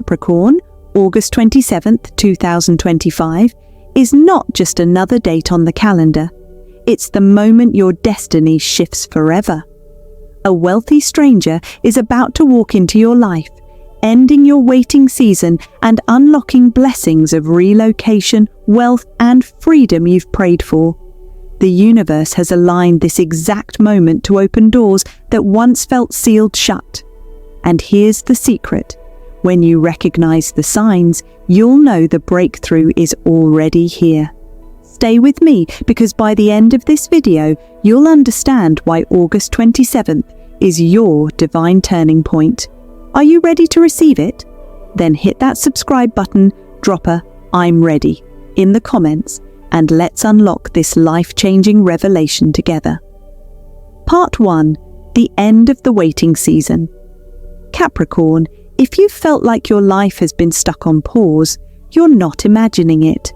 Capricorn, August 27th, 2025, is not just another date on the calendar. It's the moment your destiny shifts forever. A wealthy stranger is about to walk into your life, ending your waiting season and unlocking blessings of relocation, wealth, and freedom you've prayed for. The universe has aligned this exact moment to open doors that once felt sealed shut. And here's the secret. When you recognize the signs, you'll know the breakthrough is already here. Stay with me, because by the end of this video, you'll understand why August 27th is your divine turning point. Are you ready to receive it? Then hit that subscribe button, drop a "I'm ready" in the comments, and let's unlock this life-changing revelation together. Part 1. The end of the waiting season. Capricorn, if you felt like your life has been stuck on pause, you're not imagining it.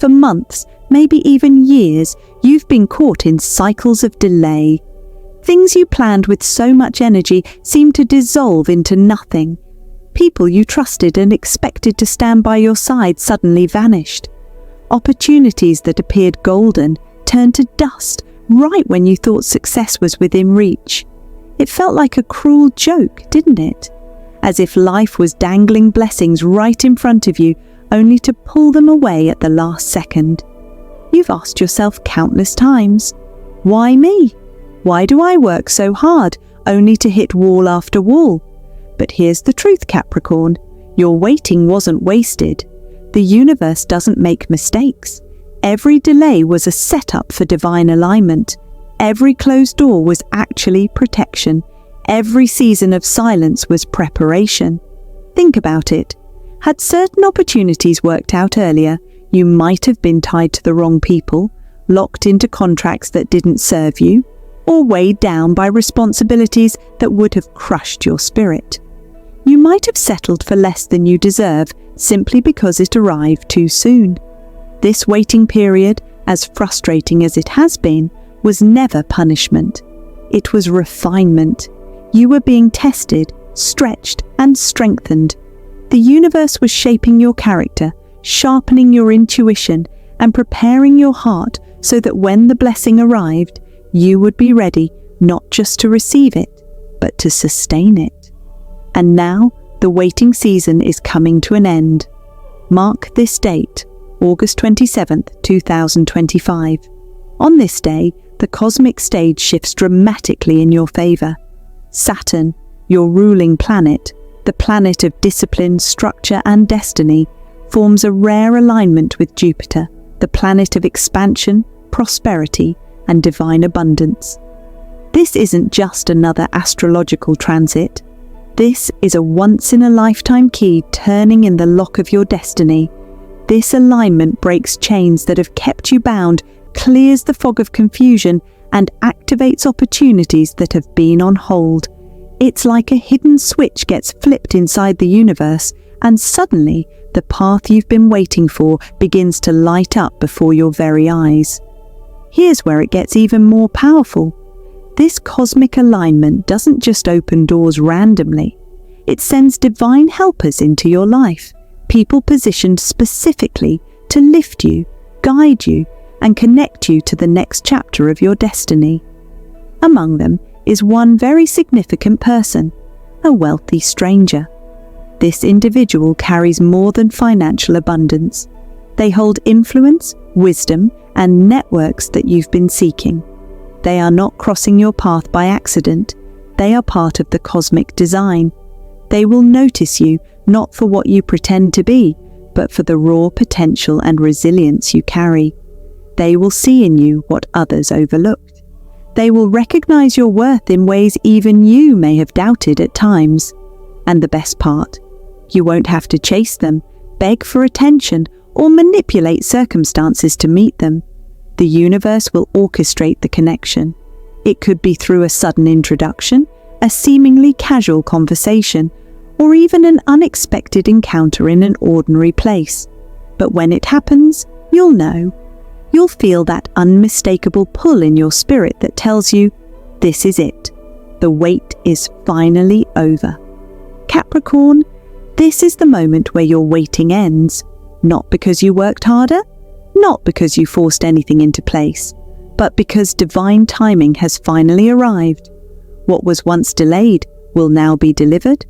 For months, maybe even years, you've been caught in cycles of delay. Things you planned with so much energy seemed to dissolve into nothing. People you trusted and expected to stand by your side suddenly vanished. Opportunities that appeared golden turned to dust right when you thought success was within reach. It felt like a cruel joke, didn't it? As if life was dangling blessings right in front of you, only to pull them away at the last second. You've asked yourself countless times, why me? Why do I work so hard, only to hit wall after wall? But here's the truth, Capricorn. Your waiting wasn't wasted. The universe doesn't make mistakes. Every delay was a setup for divine alignment. Every closed door was actually protection. Every season of silence was preparation. Think about it. Had certain opportunities worked out earlier, you might have been tied to the wrong people, locked into contracts that didn't serve you, or weighed down by responsibilities that would have crushed your spirit. You might have settled for less than you deserve simply because it arrived too soon. This waiting period, as frustrating as it has been, was never punishment. It was refinement. You were being tested, stretched, and strengthened. The universe was shaping your character, sharpening your intuition, and preparing your heart so that when the blessing arrived, you would be ready not just to receive it, but to sustain it. And now, the waiting season is coming to an end. Mark this date, August 27th, 2025. On this day, the cosmic stage shifts dramatically in your favor. Saturn, your ruling planet, the planet of discipline, structure, and destiny, forms a rare alignment with Jupiter, the planet of expansion, prosperity, and divine abundance. This isn't just another astrological transit. This is a once-in-a-lifetime key turning in the lock of your destiny. This alignment breaks chains that have kept you bound, clears the fog of confusion, and activates opportunities that have been on hold. It's like a hidden switch gets flipped inside the universe, and suddenly the path you've been waiting for begins to light up before your very eyes. Here's where it gets even more powerful. This cosmic alignment doesn't just open doors randomly. It sends divine helpers into your life, people positioned specifically to lift you, guide you, and connect you to the next chapter of your destiny. Among them is one very significant person, a wealthy stranger. This individual carries more than financial abundance. They hold influence, wisdom, and networks that you've been seeking. They are not crossing your path by accident. They are part of the cosmic design. They will notice you not for what you pretend to be, but for the raw potential and resilience you carry. They will see in you what others overlooked. They will recognize your worth in ways even you may have doubted at times. And the best part, you won't have to chase them, beg for attention, or manipulate circumstances to meet them. The universe will orchestrate the connection. It could be through a sudden introduction, a seemingly casual conversation, or even an unexpected encounter in an ordinary place. But when it happens, you'll know. You'll feel that unmistakable pull in your spirit that tells you, this is it. The wait is finally over. Capricorn, This is the moment where your waiting ends, not because you worked harder, not because you forced anything into place, but because divine timing has finally arrived. What was once delayed will now be delivered.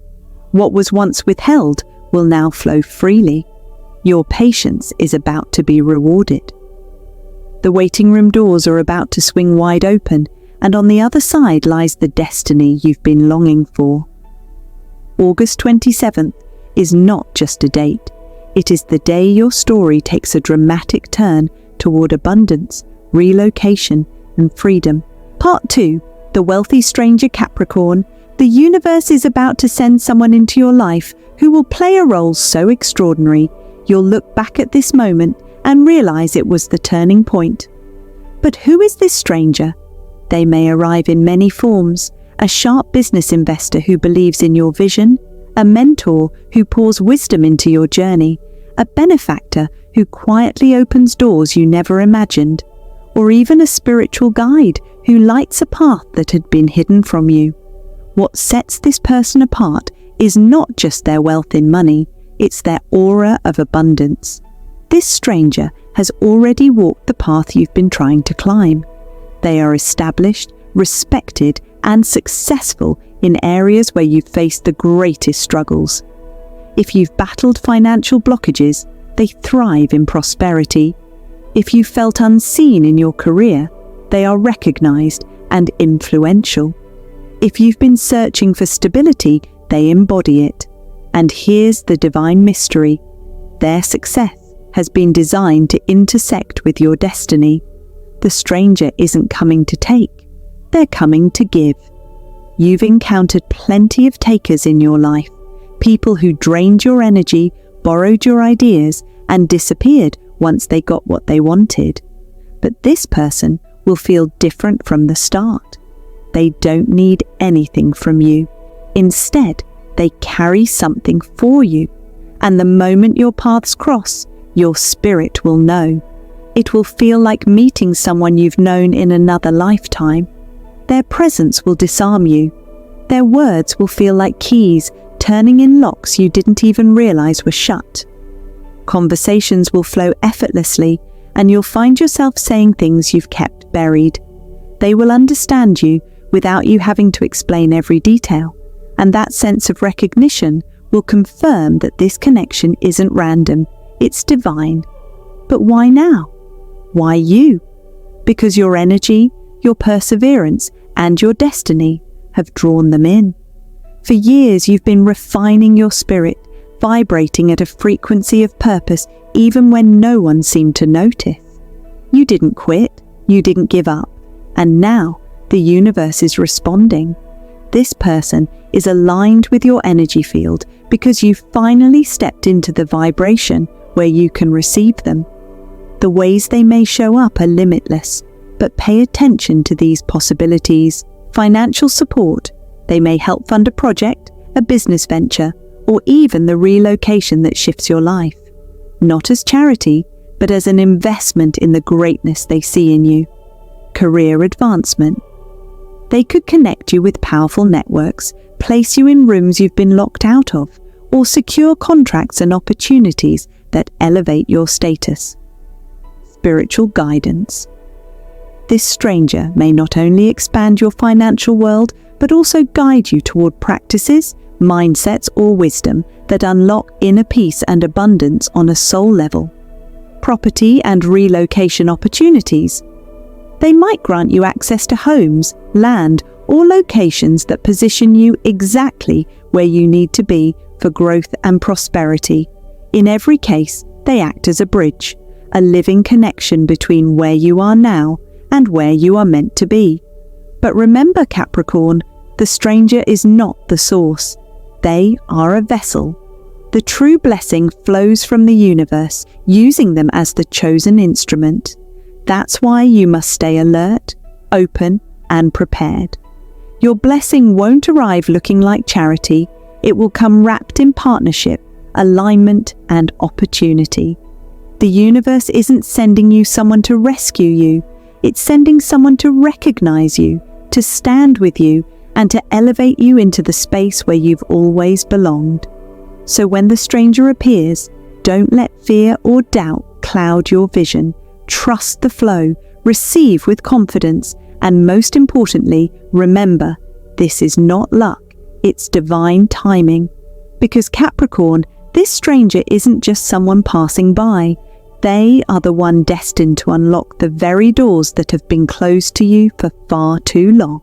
What was once withheld will now flow freely. Your patience is about to be rewarded. The waiting room doors are about to swing wide open, and on the other side lies the destiny you've been longing for. August 27th is not just a date. It is the day your story takes a dramatic turn toward abundance, relocation, and freedom. Part 2. The Wealthy Stranger Capricorn. The universe is about to send someone into your life who will play a role so extraordinary, you'll look back at this moment and realize it was the turning point. But who is this stranger? They may arrive in many forms: a sharp business investor who believes in your vision, a mentor who pours wisdom into your journey, a benefactor who quietly opens doors you never imagined, or even a spiritual guide who lights a path that had been hidden from you. What sets this person apart is not just their wealth in money, it's their aura of abundance. This stranger has already walked the path you've been trying to climb. They are established, respected, and successful in areas where you've faced the greatest struggles. If you've battled financial blockages, they thrive in prosperity. If you felt unseen in your career, they are recognized and influential. If you've been searching for stability, they embody it. And here's the divine mystery: their success has been designed to intersect with your destiny. The stranger isn't coming to take, they're coming to give. You've encountered plenty of takers in your life, people who drained your energy, borrowed your ideas, and disappeared once they got what they wanted. But this person will feel different from the start. They don't need anything from you. Instead, they carry something for you. And the moment your paths cross, your spirit will know. It will feel like meeting someone you've known in another lifetime. Their presence will disarm you. Their words will feel like keys turning in locks you didn't even realize were shut. Conversations will flow effortlessly, and you'll find yourself saying things you've kept buried. They will understand you without you having to explain every detail, and that sense of recognition will confirm that this connection isn't random, it's divine. But why now? Why you? Because your energy, your perseverance, and your destiny have drawn them in. For years you've been refining your spirit, vibrating at a frequency of purpose even when no one seemed to notice. You didn't quit, you didn't give up, and now the universe is responding. This person is aligned with your energy field because you've finally stepped into the vibration where you can receive them. The ways they may show up are limitless, but pay attention to these possibilities. Financial support. They may help fund a project, a business venture, or even the relocation that shifts your life. Not as charity, but as an investment in the greatness they see in you. Career advancement. They could connect you with powerful networks, place you in rooms you've been locked out of, or secure contracts and opportunities that elevate your status. Spiritual guidance. This stranger may not only expand your financial world, but also guide you toward practices, mindsets, or wisdom that unlock inner peace and abundance on a soul level. Property and relocation opportunities. They might grant you access to homes, land, or locations that position you exactly where you need to be for growth and prosperity. In every case, they act as a bridge, a living connection between where you are now and where you are meant to be. But remember, Capricorn, the stranger is not the source. They are a vessel. The true blessing flows from the universe, using them as the chosen instrument. That's why you must stay alert, open, and prepared. Your blessing won't arrive looking like charity. It will come wrapped in partnership, alignment, and opportunity. The universe isn't sending you someone to rescue you. It's sending someone to recognize you, to stand with you, and to elevate you into the space where you've always belonged. So when the stranger appears, don't let fear or doubt cloud your vision. Trust the flow, receive with confidence, and most importantly, remember, this is not luck, it's divine timing. Because Capricorn, this stranger isn't just someone passing by. They are the one destined to unlock the very doors that have been closed to you for far too long.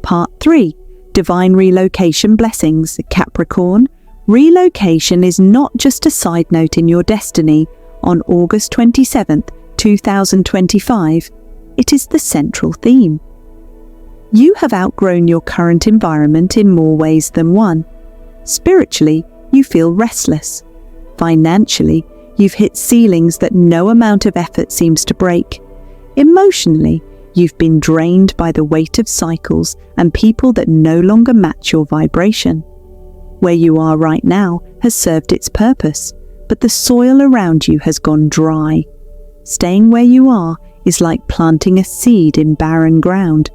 Part 3. Divine Relocation Blessings. Capricorn, relocation is not just a side note in your destiny. On August 27th, 2025, it is the central theme. You have outgrown your current environment in more ways than one. Spiritually, you feel restless. Financially, you've hit ceilings that no amount of effort seems to break. Emotionally, you've been drained by the weight of cycles and people that no longer match your vibration. Where you are right now has served its purpose, but the soil around you has gone dry. Staying where you are is like planting a seed in barren ground.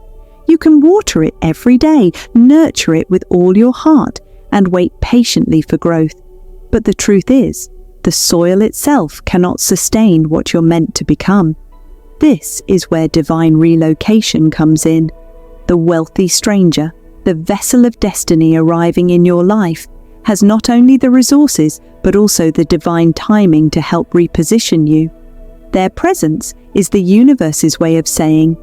You can water it every day, nurture it with all your heart, and wait patiently for growth. But the truth is, the soil itself cannot sustain what you're meant to become. This is where divine relocation comes in. The wealthy stranger, the vessel of destiny arriving in your life, has not only the resources, but also the divine timing to help reposition you. Their presence is the universe's way of saying,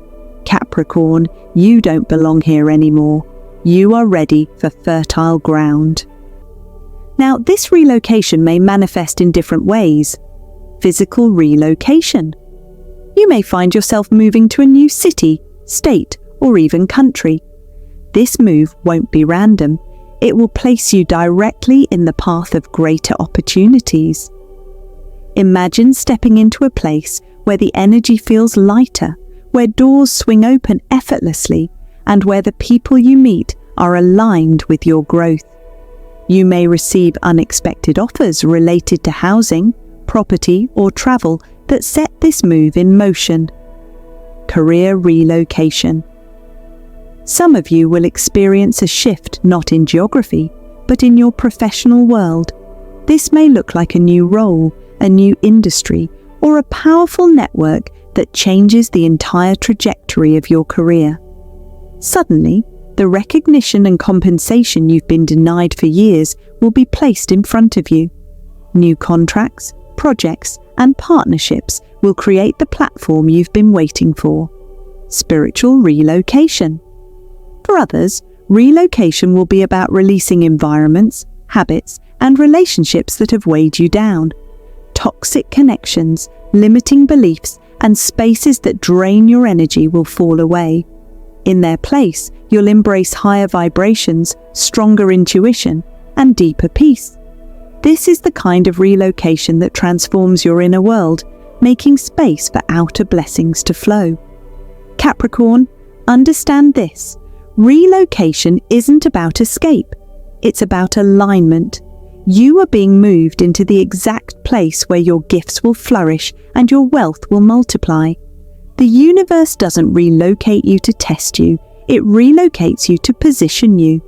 Capricorn, you don't belong here anymore. You are ready for fertile ground. Now, this relocation may manifest in different ways. Physical relocation. You may find yourself moving to a new city, state, or even country. This move won't be random. It will place you directly in the path of greater opportunities. Imagine stepping into a place where the energy feels lighter, where doors swing open effortlessly, and where the people you meet are aligned with your growth. You may receive unexpected offers related to housing, property, or travel that set this move in motion. Career relocation. Some of you will experience a shift not in geography, but in your professional world. This may look like a new role, a new industry, or a powerful network that changes the entire trajectory of your career. Suddenly, the recognition and compensation you've been denied for years will be placed in front of you. New contracts, projects, and partnerships will create the platform you've been waiting for. Spiritual relocation. For others, relocation will be about releasing environments, habits, and relationships that have weighed you down. Toxic connections, limiting beliefs, and spaces that drain your energy will fall away. In their place, you'll embrace higher vibrations, stronger intuition, and deeper peace. This is the kind of relocation that transforms your inner world, making space for outer blessings to flow. Capricorn, understand this. Relocation isn't about escape. It's about alignment. You are being moved into the exact place where your gifts will flourish and your wealth will multiply. The universe doesn't relocate you to test you, it relocates you to position you.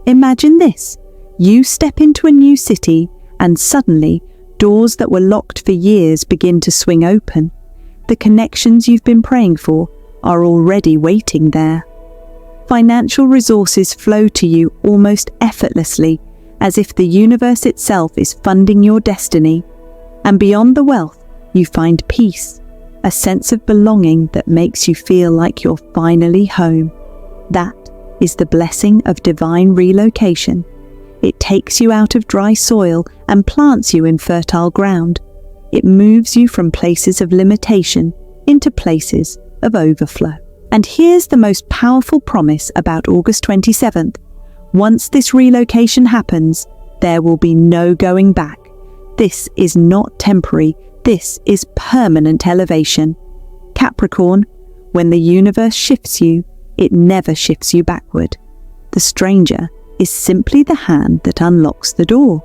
Imagine this. You step into a new city and suddenly, doors that were locked for years begin to swing open. The connections you've been praying for are already waiting there. Financial resources flow to you almost effortlessly, as if the universe itself is funding your destiny. And beyond the wealth, you find peace, a sense of belonging that makes you feel like you're finally home. That is the blessing of divine relocation. It takes you out of dry soil and plants you in fertile ground. It moves you from places of limitation into places of overflow. And here's the most powerful promise about August 27th. Once this relocation happens, there will be no going back. This is not temporary. This is permanent elevation. Capricorn, when the universe shifts you, it never shifts you backward. The stranger is simply the hand that unlocks the door.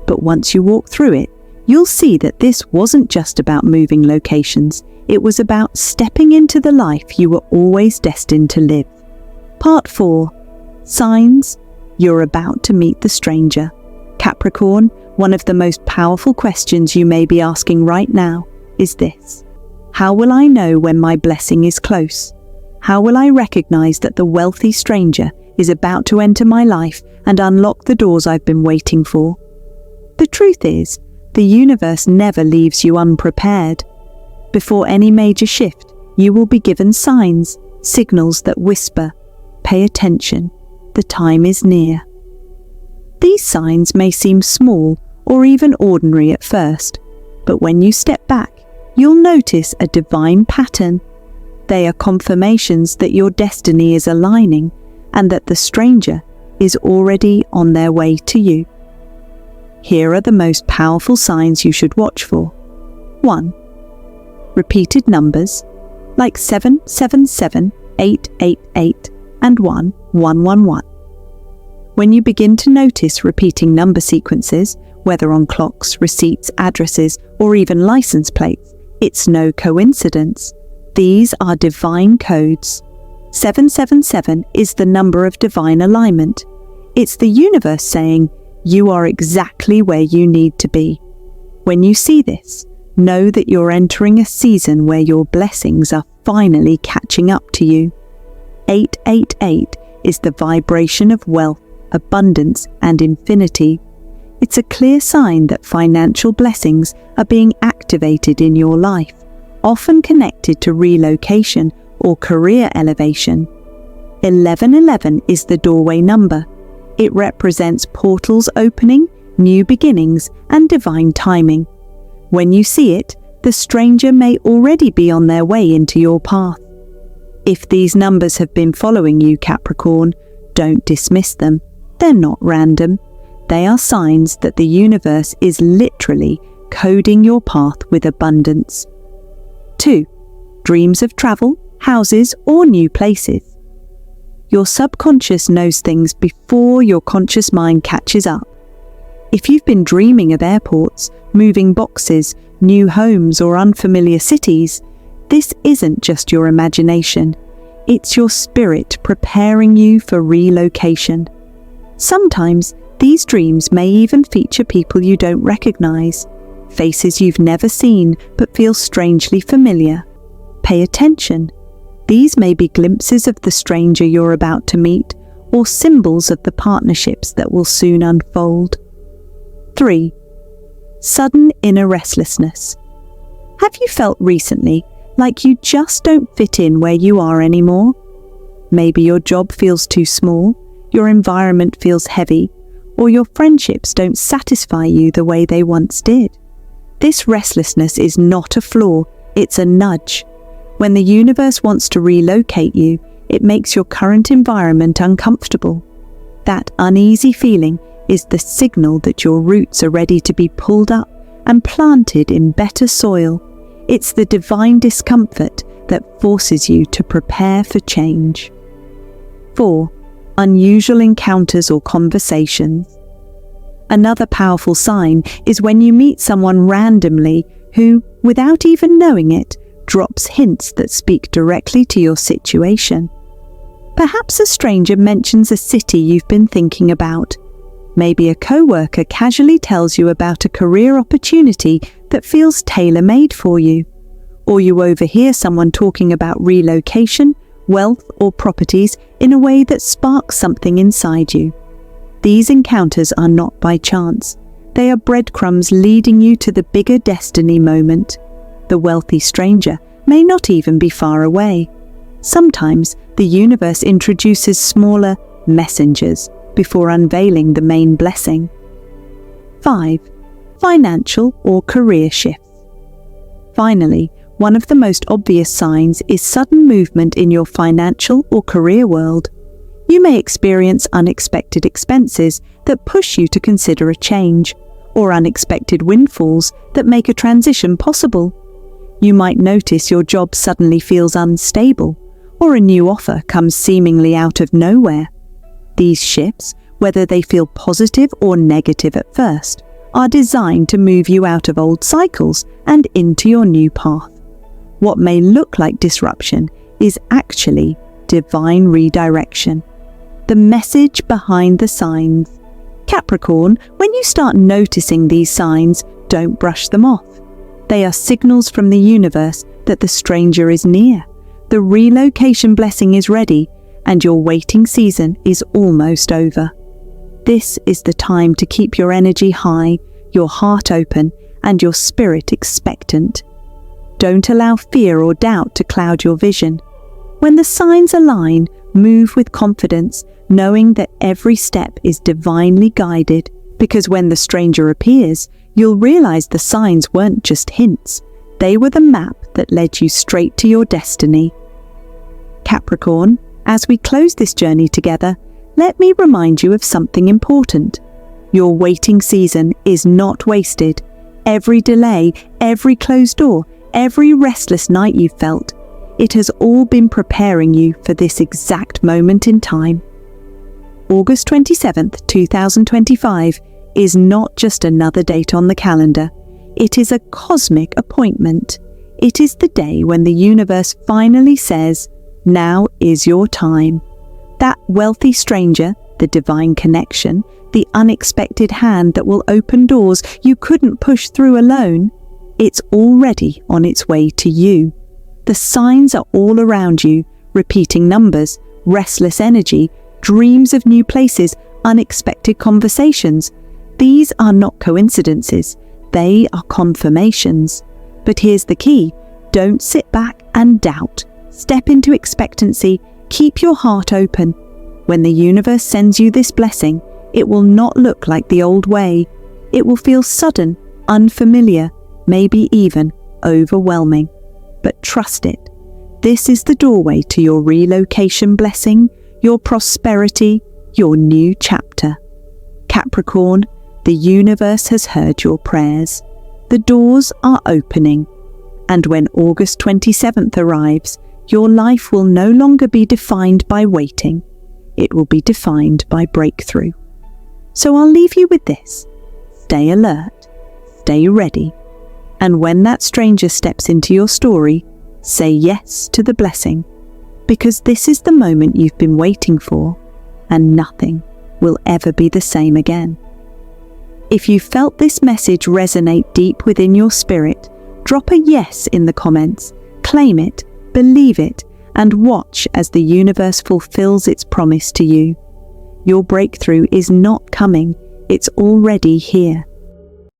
But once you walk through it, you'll see that this wasn't just about moving locations. It was about stepping into the life you were always destined to live. Part 4. Signs. You're about to meet the stranger. Capricorn, one of the most powerful questions you may be asking right now is this: how will I know when my blessing is close? How will I recognize that the wealthy stranger is about to enter my life and unlock the doors I've been waiting for? The truth is, the universe never leaves you unprepared. Before any major shift, you will be given signs, signals that whisper, "Pay attention, the time is near." These signs may seem small or even ordinary at first, but when you step back, you'll notice a divine pattern. They are confirmations that your destiny is aligning and that the stranger is already on their way to you. Here are the most powerful signs you should watch for. 1. Repeated numbers like 777, 888, and 1111. When you begin to notice repeating number sequences, whether on clocks, receipts, addresses, or even license plates, it's no coincidence. These are divine codes. 777 is the number of divine alignment. It's the universe saying, you are exactly where you need to be. When you see this, know that you're entering a season where your blessings are finally catching up to you. 888 is the vibration of wealth, abundance, and infinity. It's a clear sign that financial blessings are being activated in your life, often connected to relocation or career elevation. 1111 is the doorway number. It represents portals opening, new beginnings, and divine timing. When you see it, the stranger may already be on their way into your path. If these numbers have been following you, Capricorn, don't dismiss them. They're not random. They are signs that the universe is literally coding your path with abundance. 2. Dreams of travel, houses, or new places. Your subconscious knows things before your conscious mind catches up. If you've been dreaming of airports, moving boxes, new homes, or unfamiliar cities, this isn't just your imagination. It's your spirit preparing you for relocation. Sometimes these dreams may even feature people you don't recognize, faces you've never seen but feel strangely familiar. Pay attention. These may be glimpses of the stranger you're about to meet, or symbols of the partnerships that will soon unfold. 3. Sudden inner restlessness. Have you felt recently like you just don't fit in where you are anymore? Maybe your job feels too small, your environment feels heavy, or your friendships don't satisfy you the way they once did. This restlessness is not a flaw, it's a nudge. When the universe wants to relocate you, it makes your current environment uncomfortable. That uneasy feeling is the signal that your roots are ready to be pulled up and planted in better soil. It's the divine discomfort that forces you to prepare for change. 4. Unusual encounters or conversations. Another powerful sign is when you meet someone randomly who, without even knowing it, drops hints that speak directly to your situation. Perhaps a stranger mentions a city you've been thinking about. Maybe a coworker casually tells you about a career opportunity that feels tailor-made for you. Or you overhear someone talking about relocation, wealth, or properties in a way that sparks something inside you. These encounters are not by chance. They are breadcrumbs leading you to the bigger destiny moment. The wealthy stranger may not even be far away. Sometimes the universe introduces smaller messengers before unveiling the main blessing. 5. Financial or career shifts. Finally, one of the most obvious signs is sudden movement in your financial or career world. You may experience unexpected expenses that push you to consider a change, or unexpected windfalls that make a transition possible. You might notice your job suddenly feels unstable, or a new offer comes seemingly out of nowhere. These shifts, whether they feel positive or negative at first, are designed to move you out of old cycles and into your new path. What may look like disruption is actually divine redirection. The message behind the signs. Capricorn, when you start noticing these signs, don't brush them off. They are signals from the universe that the stranger is near. The relocation blessing is ready, and your waiting season is almost over. This is the time to keep your energy high, your heart open, and your spirit expectant. Don't allow fear or doubt to cloud your vision. When the signs align, move with confidence, knowing that every step is divinely guided, because when the stranger appears, you'll realize the signs weren't just hints. They were the map that led you straight to your destiny. Capricorn, as we close this journey together, let me remind you of something important. Your waiting season is not wasted. Every delay, every closed door, every restless night you felt, it has all been preparing you for this exact moment in time. August 27th, 2025 is not just another date on the calendar. It is a cosmic appointment. It is the day when the universe finally says, "Now is your time." That wealthy stranger, the divine connection, the unexpected hand that will open doors you couldn't push through alone, it's already on its way to you. The signs are all around you, repeating numbers, restless energy, dreams of new places, unexpected conversations. These are not coincidences, they are confirmations. But here's the key: don't sit back and doubt. Step into expectancy, keep your heart open. When the universe sends you this blessing, it will not look like the old way. It will feel sudden, unfamiliar, maybe even overwhelming. But trust it. This is the doorway to your relocation blessing, your prosperity, your new chapter. Capricorn, the universe has heard your prayers. The doors are opening. And when August 27th arrives, your life will no longer be defined by waiting. It will be defined by breakthrough. So I'll leave you with this. Stay alert, stay ready, and when that stranger steps into your story, say yes to the blessing, because this is the moment you've been waiting for, and nothing will ever be the same again. If you felt this message resonate deep within your spirit, drop a yes in the comments, claim it, believe it, and watch as the universe fulfills its promise to you. Your breakthrough is not coming, it's already here.